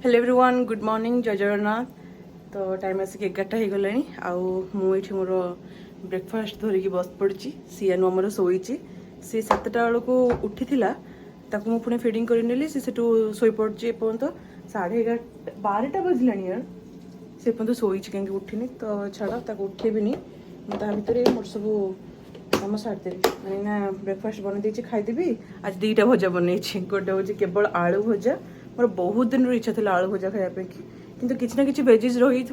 Hello everyone good morning जय जगन्नाथ। तो time आसिक 11टा हो गलानी आउठी मोर ब्रेकफास्ट धरिकी बस पड़ी सी नु आमर शोची सी 7टा बेलू उठी ताकू पुणी फिडिंग करनेली सी से शोपड़ी एपर्त 11:30 12टा बजला यार से पर्यंत शोची कहीं उठिनी तो छाड़ ताको उठेबिनी मुझे भितर मोर सब कम सारिदेवी मैंने ब्रेकफास्ट बनई खाईदेवी। आज 2टा भजा बनई गोटे हूँ केवल आलू भजा मोर बहुत दिन इच्छा था आलू भजा खायापी कि किसी ना कि वेजेस रही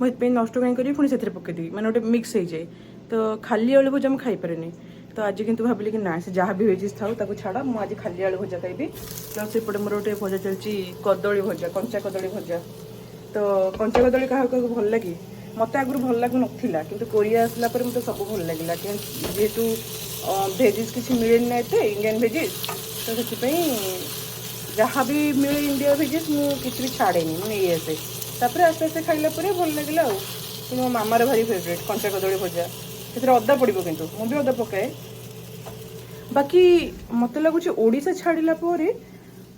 मुझे नष्ट कहीं करी पुणी से पकईदेवी मैंने गोटे मिक्स हो जाए तो खाली आलू भजा मुझे खाईपे तो आज कितु भाविली कि ना से जहाँ भी वेजेस था छाड़ मुझे खाली आलू भजा खाइबी प्लस एपटे मोर गोटे भजा चलती कदली भजा कंचा कदली भजा। तो कंचा कदली क्या भल लगे मत आगुरी भल लगु ना कि कोरिया आसला मतलब सब भल लगे जेहेतु भेजेस किसी मिले ना एत इंडियन भेजेस तो से जहाँ भी मिले इंडिया भेजेस मुझे भी छाड़े मुझे ये आसे तापर आस्ते आस्ते खाइला भल लगे कि मो मामार भारी फेवरेट कंचा कदली भजा से अदा पड़ो कि मुझे अदा पकाए बाकी मत लगुच ओडिशा छाड़िला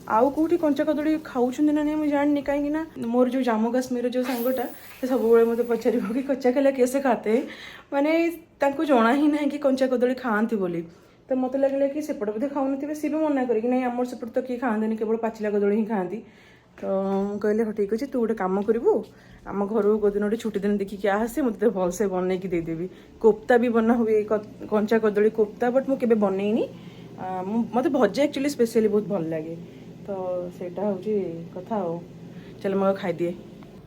आउ कौटी कंचा कदली खाऊँ ना नहीं मुझे जाननी कहीं मोर जो जम्मू काश्मीर जो सांगटा सब मत पचार कि कच्चा केला कैसे खाते माने जना ही ना कि कंचा कदली खाती बोली तो मत लगे कि सेपटे बोधे खाऊन सी भी मना करें नहीं आमर सेपटे तो किए खाते केवल पाचिला कदली ही खाती। तो कहले हाँ ठीक अच्छे तू गोटे कम करूँ आम घर को दिन गोटे छुट्टी दिन देखिए आसे मुझे भलसे बनई कि देदेवी कोफ्ता भी बना हुए कंचा कदली कोफ्ता बट मुझे बनईनी मत भजा एक्चुअली स्पेशली बहुत भल लगे तो सेटा हूँ कथा चल मैं खाईदिए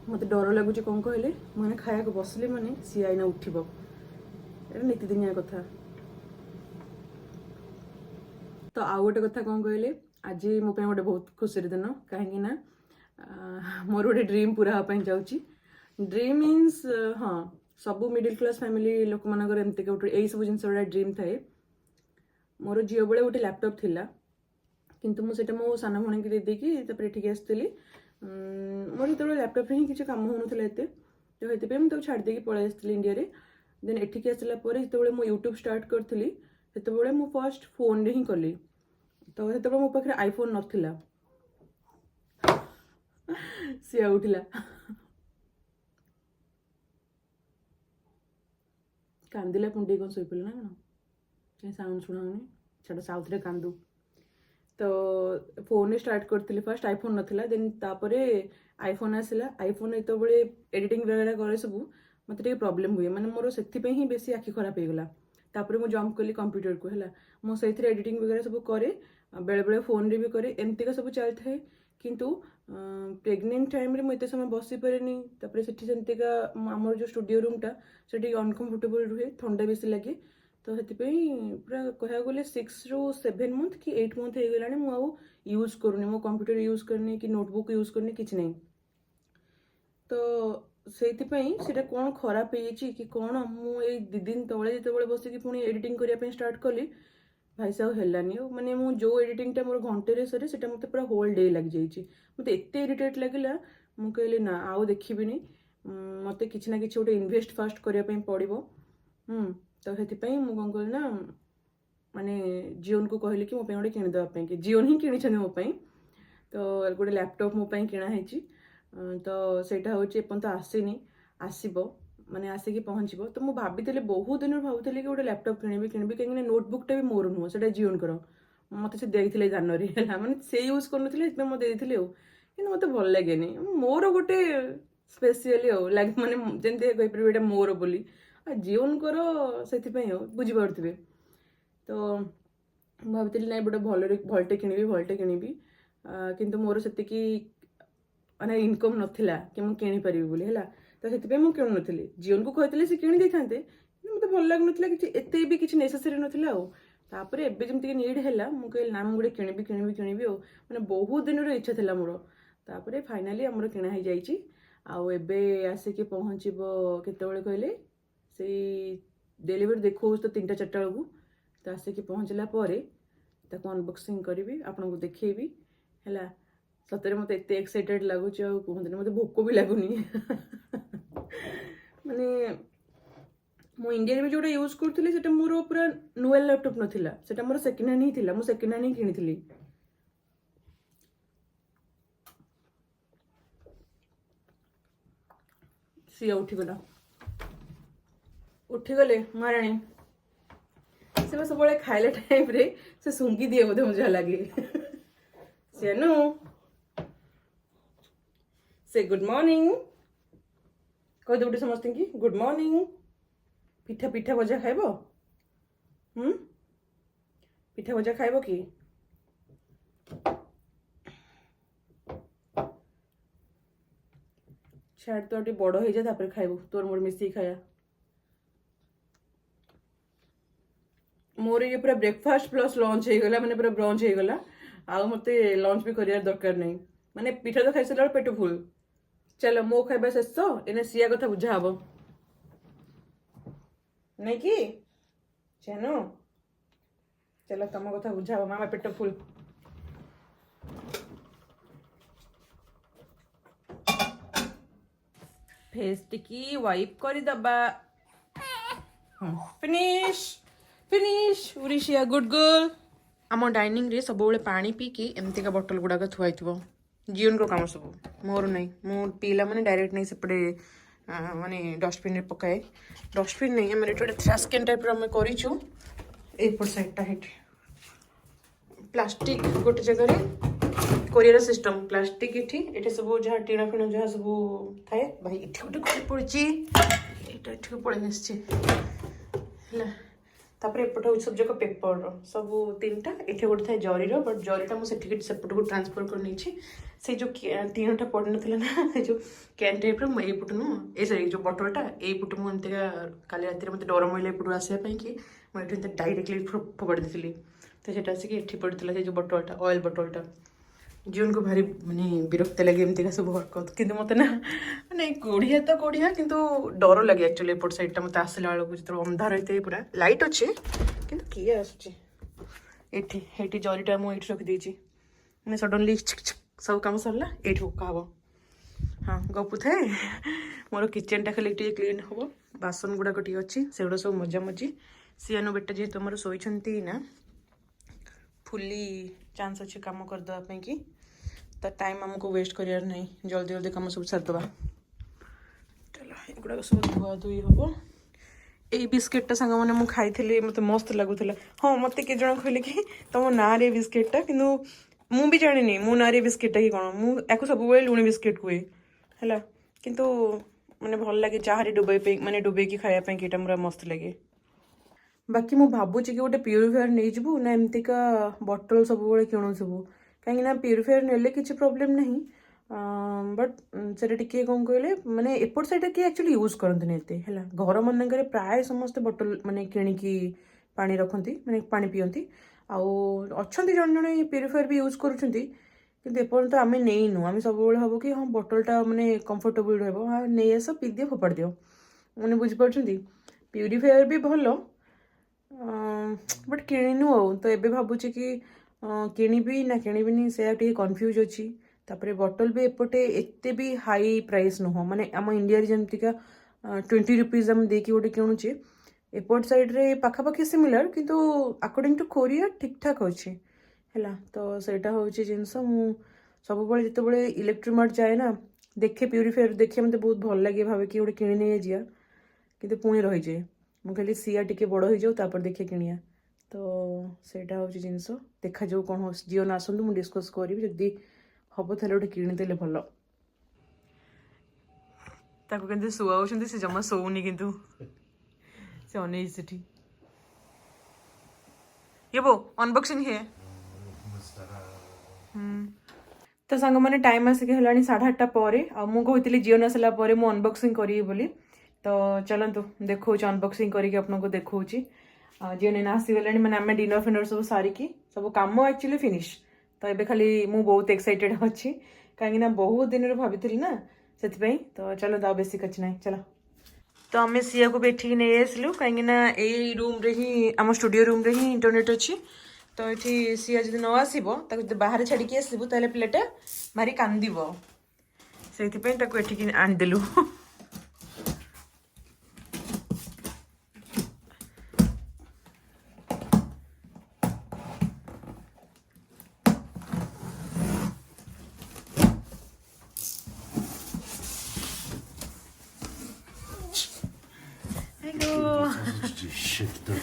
मत डर लगुच कौन कहले मैंने खाया बसले मैंने सी आईना उठब नीतिदिनिया कथा। तो आउ गोटे कथा कौन कहले आज मो गोटे बहुत खुशी दिन कहीं मोर गोटे ड्रीम पूरा हाँपाई जाऊँगी ड्रीम मीन्स हाँ सब मिडिल क्लास फैमिली लोक मानकर एमती गोटे यही सब जिन ड्रीम थाए मोर झील बेले गोटे लैपटॉप थिला किंतु मुझे मो सान भाई की देदेकी ये आसती मोर जो लैपटॉप ही किसी कम होना तो ये मुझे छाड़ी पलि आसती इंडिया देन एठिक आसला जो मो यूट्यूब स्टार्ट करी से मु फर्स्ट फोन रे ही कली तो से मो पाखे आईफोन नाला सी उठला कांदिला पुंडे कौन शोपल ना कौन साउंड शुणाऊनी छाड़ साउथ कांदू तो फोन स्टार्ट करी फर्स्ट आईफोन नाला देन तापर आईफोन आसला आईफोन जो एडिटिंग वगैरह करे सब मत प्रॉब्लम हुए माने मोर से ही बेसी आखि खराब हो गला तापर मुझे जंप कली कंप्यूटर को है मुझे एडिटिंग वगैरह सब करे बेले बेले फोन रे भी करे एमतीका सब चलता है किंतु प्रेग्नेंट टाइम रे मुझे समय बसी पारेनी तापर सेमतीका आमर जो स्टूडियो रूमटा से अनकम्फर्टेबल रुहे ठंडा बेसी लगे तो से पूरा कह गले 6 ରୁ 7 मंथ कि 8 मंथ हो गला मुझे यूज करूनी मो कंप्यूटर यूज करनी कि नोटबुक यूज करनी किसी नहीं तो से कौन खराब हो कि कौन मुझे 2 दिन तले जो बसिकी पुणी एडिटिंग करने स्टार्ट कली भाई साहब हेलानी माने मु जो एडिटिंगटा मोर घंटे सरे से मत पूरा होल डे लग जाइए मत एत इरिटेट लगे मु कहली ना आउ देखिबिनी मत किसी ना कि गोटे इनभेस्ट फास्ट करने पड़ो तो से मुझे कौन कल ना माने जिओन को कहली कि मोपाई गोटे किणदेवाई कि जिओन ही किणी मोपाई तो गोटे लैपटॉप मोपाई किणाई तो सेटा हूँ एपर्त आसनी आसब माने आसिकी पहुँचब तो मुझे भाभी बहुत दिन भावुली कि गोटे लैपटॉप किणी कहीं नोटबुकटा भी मोर नुह से जिओन कर मत से देते जानवर है मैंने से यूज कर मुझे कि मत भल लगे मोर गोटे स्पेशली लगे मैंने जमी कहीपर मोर बोली जीवन कर से बुझीपे तो भावी ना गोटे भलटे किणवी किंतु मोर से माने इनकम नाला कि मुझे किनीपारि बोली है तो से मुझे किणु नी जीवन को कहते से किणी देते मत भल लगुन कि एत भी किसी नेसेसरी नाला तापर एबे जमी नीड है मुझे ना मुझे किणवी मैंने बहुत दिन इच्छा था मोर तापर फाइनाली आमर किणा हो जाइए आबे आसिक पहुँचब केतबेले कहले से डेलीवरी देखो तो 3टा 4टा बेलू तो आसिक पहुँचला अनबॉक्सिंग करी आपको देखी है सतरे मत एत एक्साइटेड लगुच कहते मत भोक भी लगुनि माने मो इंडिया भी जोटा यूज करूँ से मोर पूरा नुआ लैपटॉप नाला से मोर सेकेंड हैंड ही था मुझे सेकेंड हैंड ही किनी ସିଏ ଉଠିଗଲେ ମହାରାଣୀ। ସେ ସବୁବେଳେ ଖାଇଲା ଟାଇମ୍ରେ ସେ ଶୁଙ୍ଘି ଦିଏ ବୋଧେ, ମୁଁ ଯାହା ଲାଗେ। ସିଆନୁ ସେ ଗୁଡ୍ ମର୍ଣ୍ଣିଂ କହିଦେ ଗୋଟେ ସମସ୍ତଙ୍କୁ, ଗୁଡ୍ ମର୍ଣ୍ଣିଂ। ପିଠା ଭଜା ଖାଇବ? ପିଠା ଭଜା ଖାଇବ କି? ଛାଡ଼, ତ ଟିକେ ବଡ଼ ହେଇଯା ତାପରେ ଖାଇବୁ, ତୋର ମୋର ମିଶିକି ଖାଇବା। मोर ये पूरा ब्रेकफास्ट प्लस लंच हो गला, माने पूरा ब्रंच हो गला। आउ मते लंच भी करियार दरकार नहीं, माने पिठा तो खाई सारा पेट फुल। चलो मो खाइबा शेष तो एने सिया कथा बुझा हबो नहीं कि चलो चलो तम कथा बुझा हबो, मामा पेट फुल। फेस टिकी वाइप करी दबा। फिनिश फिनिश उरिशिया गुड गर्ल। आम डाइनिंग रे सब पानी पीकी एमतीका बोतल गुड़ाक थुआई जीवन को काम सब, मोर नहीं। मु पीला माने डायरेक्ट नहीं सेपटे माने डस्टबिन रे पकाए। डस्टबिन नहीं आम गोटे थ्राश कैन टाइप आम करूँ। एपट साइडटा हेट प्लास्टिक गोटे जगह कोरियर सिस्टम प्लास्टिक ये सब जहाँ टीण फिण जहाँ सब थाए भाई ये गोटे पड़ी ये पड़े तापर एपट हूँ सब जाक पेपर सब तीन टा ये गोटे थाए जरीर, बट जरीटा मुझे सेपट को ट्रांसफर कर नहीं से जो टीणटा पड़ ना ना जो कैन टाइप रईपट नुह ए सरी जो बटलटा यपट मुझे काली रात मत डर मिले एपट आसापी कि मुझे डायरेक्टली फोपाड़ी देती। तो सेटा आसिक ये पड़ता है जो बटलटा ऑयल बटलटा। जीवन को भारी माने विरक्त लगे एमती का सब हरकत, कि मत ना माने कोढ़िया तो कोढ़िया कि डर लगे एक्चुअली एपट साइडटा मत आसला बेलू जो अंधार होता है पूरा लाइट अच्छे कि किए आसुची जरीटा मुझे रखिदे मैंने सडनली सब कम सरला ये हुक्का हम। हाँ गपु थाए मोर किचेनटा खाली क्लीन हम, बासन गुड़ाक टी अच्छी से गुड़ा सब मजा मजी। सियानो बेटा जेहेतु आम शोती ना फुली चांस अच्छे कम करदेवाई कि तो टाइम आमको वेस्ट करार नहीं, जल्दी जल्दी कम सब सारदे। चलो एगुड़ा सब धुआ धुई हम। ये बिस्किटा सांग मैंने मुझे खाई मत मस्त लगुला। हाँ मत किए जन कहले कि तुम ना रे बिस्किटा कि मुझे जानी मो ना रे बिस्किटा कि कौन मुझे सब लुणी बिस्किट हुए है किंतु मैंने भल लगे चाहे डुबे मैंने डुबेकी खायापी कि पूरा मस्त लगे। बाकी मु भावुची कि गोटे प्यूरीफायर नहीं जीवु ना एमतीका बटल सब किणुबू कहीं प्यूरीफायर नेले किसी प्रोब्लेम नहीं, बट से टी कौन कहले माने एपट साइड किए एक्चुअली यूज करते है घर मानक प्राय समस्ते बटल माने किणिकी पानी रखती माने पानी पीती अच्छा जन जन प्यूरीफायर भी यूज करुँच एपर्तंत आम नहींनु आम सब हम कि हाँ बटलटा माने कंफर्टेबल रहा हाँ नहीं आस पी दियो फोपाड़ दियो मैंने बुझीपार। प्यूरीफायर भी भल बट किणुनु तो ये भावुची कि किणवी ना किणविनी से कन्फ्यूज अच्छी। तापर बटल भी एपटे एते भी हाई प्राइस नुह माने आम इंडिया जमतीका 20 रुपीज आम देकी गोटे किणुचे एपट साइड रे पाखापाखि सिमिलर किंतु अकॉर्डिंग टू कोरिया ठीक ठाक अच्छे है। तो सेटा हूँ जिनस मु सब जिते इलेक्ट्रोमार्ट जाए ना देखे प्यूरीफायर देखे मत बहुत भल लगे भावे कि गोटे किणी नहीं जा कि पुणी रही जाए मुझे कहली सिया टी बड़ हो जाऊ तापर देखिए किणिया। तो सेटा हूँ जिनस देखा जाऊ कौन हो जीवन आसतु मुझे डिस्कस करी जदि हम थे गोटे किणीदे भल। ताकि शुआ से जमा शोनी किंतु से अनेक ये वो अनबॉक्सिंग है। तो सांग मैंने टाइम आसिक है 8:30 पर मुझे जीवन आसला मुझे अनबॉक्सिंग करी बोली। तो चलतु देखो अनबॉक्सिंग करके आपको देखा जीवन आसीगले मैंने आम डिनर फिनर सब सारिकी सब कम एक्चुअली फिनिश। तो ये खाली मु बहुत एक्साइटेड अच्छी कहीं बहुत दिन भाभी ना से। तो चलो दाओ बेसी कच ना चलो। तो आम सिया को बैठिक नहीं आसलु कहीं यही रूम रे ही आम स्टूडियो रूम रे ही इंटरनेट अच्छी। तो ये सिया जब न आसो जो बाहर छाड़ी आसबू तो पिलाटा भारी कांदब से आनीदेलु। Ursäkta.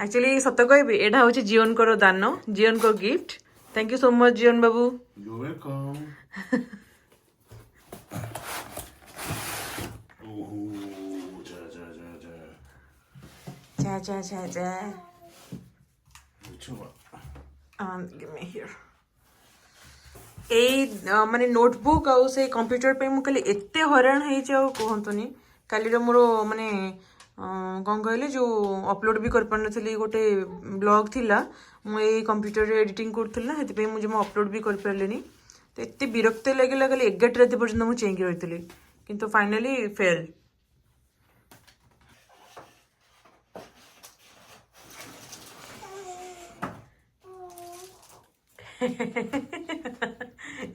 एक्चुअली सत कहबी एटा हूँ जीवन को दान जीवन को gift thank you so much जीवन बाबू You're welcome. Oh, ja. जा Which one? give me here एई माने नोटबुक आउ से कंप्यूटर पे मु खाली एते हैरान है जाओ कहंतुनी काली रो मोर माने कौन कहले जो अपलोड भी कर पारनथली गोटे ब्लॉग थिला मु ए कंप्यूटर रे एडिटिंग करथुल ना हेति पे मु जमा अपलोड भी कर पारलेनी तो एते विरक्त लागला खाली 11 राति पर्यंत मु चेंगी रहितली किंतु फाइनली फेल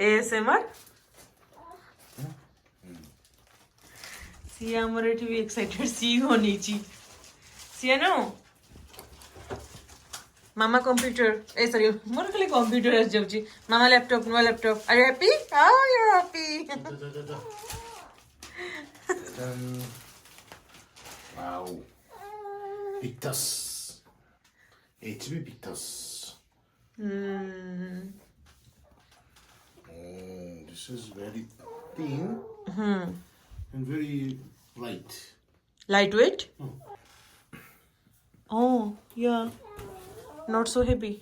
ASMR सिया हमर एठी भी एक्साइटेड सी होनी ची सिया नो मामा कंप्यूटर ए सॉरी मोर खाली कंप्यूटर आ जाउची मामा laptop no laptop are you happy how you are happy Wow. Victus. HP Victus. Oh, this is very thin and very light. lightweight oh yeah not so heavy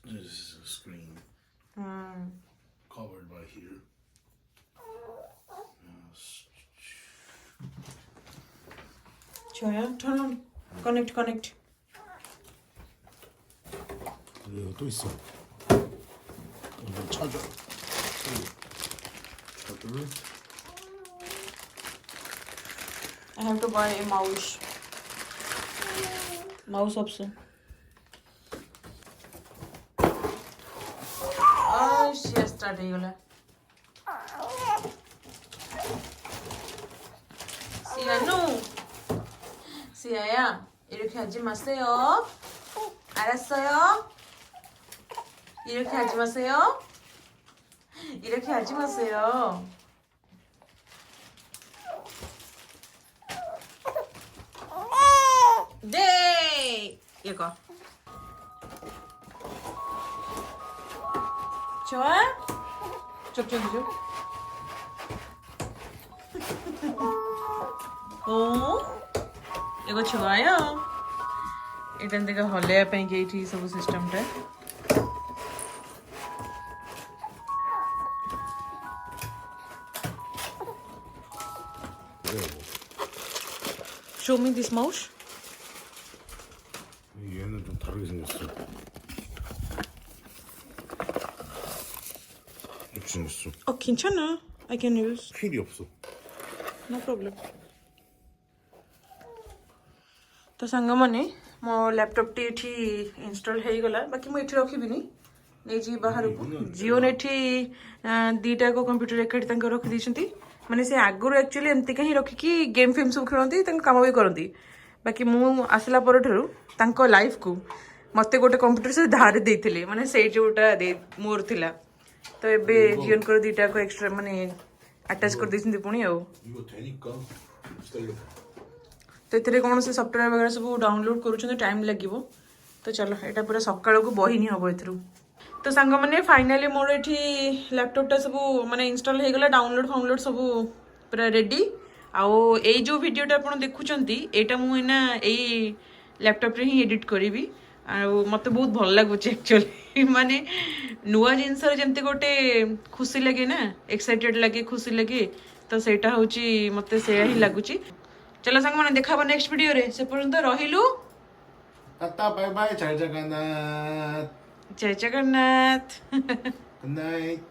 This is a screen covered by here. Choya, turn on. Connect. 이거 또 있어. 이거 찾아. 찾아. I have to buy a mouse. Mouse also. Oh, she start ହେଇଗଲା. 시아노. 시아야, 이렇게 하지 마세요. 알았어요? 이렇게 하지 마세요. 이렇게 하지 마세요. 네! 이거. 좋아? 접촉이죠? 오? 이거 좋아요? 일단 내가 ହଲେଇବା ପାଇଁ କି ଏଇଠି ସବୁ ସିଷ୍ଟମଟା Show me this mouse. 얘는 좀 다르게 생겼어. 이렇게 생겼어. 괜찮아. I can use. 휠이 없어. No problem. तो ସାଙ୍ଗମାନେ ମୋ ଲ୍ୟାପଟପ୍ଟି ଏଠି install ହେଇଗଲା ବାକି ମୁଁ ଏଠି ରଖିବିନି ନେଇଯିବି ବାହାରକୁ ଜିଓନ ଏଠି ଦୁଇଟାକ କମ୍ପ୍ୟୁଟର ଏକାଠି ତାଙ୍କ ରଖିଦେଇଛନ୍ତି ମାନେ ସେ ଆଗରୁ ଆକ୍ଚୁଆଲି ଏମିତିକା ହିଁ ରଖିକି ଗେମ୍ ଫେମ୍ ସବୁ ଖେଳନ୍ତି ତାଙ୍କ କାମ ବି କରନ୍ତି ବାକି ମୁଁ ଆସିଲା ପରଠାରୁ ତାଙ୍କ ଲାଇଫକୁ ମୋତେ ଗୋଟେ କମ୍ପ୍ୟୁଟର ସେ ଧାର ଦେଇଥିଲେ ମାନେ ସେଇ ଯୋଉଟା ମୋର ଥିଲା ତ ଏବେ ଜିଓନଙ୍କର ଦୁଇଟାକ ଏକ୍ସଟ୍ରା ମାନେ ଆଟାଚ୍ କରିଦେଇଛନ୍ତି ପୁଣି ଆଉ 이거 되니까 기다려. तो ये कौन से सफ्टवेयर वगैरह सब डाउनलोड कर टाइम लगे तो चलो यहाँ पूरा सका को बही नहीं हम ए तो सांग मैंने फाइनाली मोर ये लैपटॉपटा सब माने इंस्टॉल हो गला डाउनलोड फाउनलोड सब पूरा रेडी आउ ये जो वीडियोटा आप देखुं यहाँ मुझे यही लैपटॉप रे ही एडिट करी मत बहुत भल लगुच एक्चुअली माने नुआ जिनस जमती गोटे खुशी लगे ना एक्साइटेड लगे खुशी लगे तो सेटा हूँ मत से ही लगुच चलो सांग मैंने देखा नेक्स्ट वीडियो रे से पर्यंत रहिलु टाटा बाय बाय 잘 자가나. जय जगन्नाथ Good night.